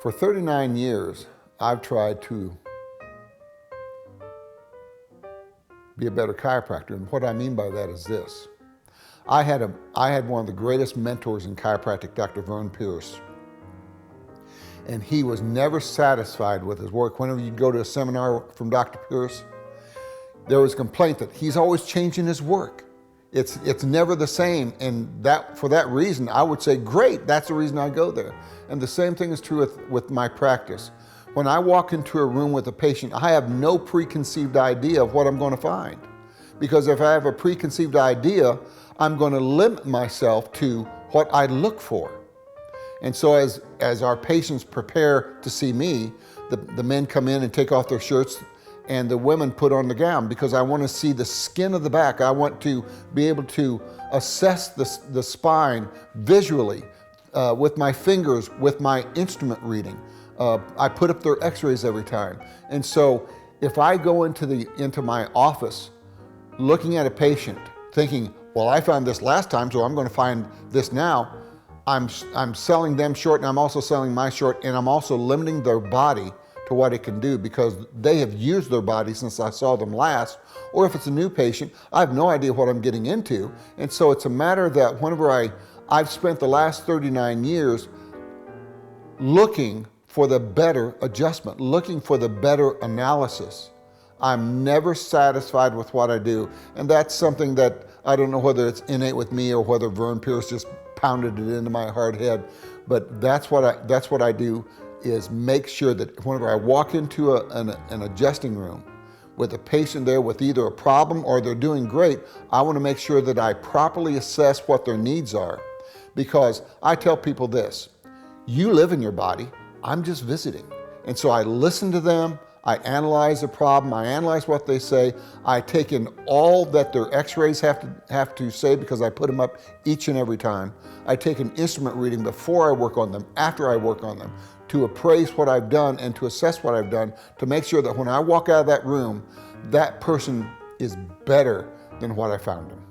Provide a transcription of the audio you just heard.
For 39 years, I've tried to be a better chiropractor. And what I mean by that is this. I had one of the greatest mentors in chiropractic, Dr. Vern Pierce. And he was never satisfied with his work. Whenever you go to a seminar from Dr. Pierce, there was a complaint that he's always changing his work. It's never the same, and for that reason, I would say, great, that's the reason I go there. And the same thing is true with my practice. When I walk into a room with a patient, I have no preconceived idea of what I'm going to find. Because if I have a preconceived idea, I'm going to limit myself to what I look for. And so as our patients prepare to see me, the men come in and take off their shirts, and the women put on the gown, because I want to see the skin of the back. I want to be able to assess the spine visually with my fingers, with my instrument reading. I put up their x-rays every time. And so if I go into my office looking at a patient thinking, well, I found this last time, so I'm going to find this now, I'm selling them short, and I'm also selling my short, and I'm also limiting their body to what it can do, because they have used their body since I saw them last. Or if it's a new patient, I have no idea what I'm getting into. And so it's a matter that whenever I've spent the last 39 years looking for the better adjustment, looking for the better analysis. I'm never satisfied with what I do. And that's something that I don't know whether it's innate with me or whether Vern Pierce just pounded it into my hard head, but that's what I do, is make sure that whenever I walk into an adjusting room with a patient there with either a problem or they're doing great, I want to make sure that I properly assess what their needs are. Because I tell people this, you live in your body, I'm just visiting. And so I listen to them, I analyze the problem, I analyze what they say, I take in all that their x-rays have to say, because I put them up each and every time. I take an instrument reading before I work on them, after I work on them, to appraise what I've done and to assess what I've done, to make sure that when I walk out of that room, that person is better than what I found them.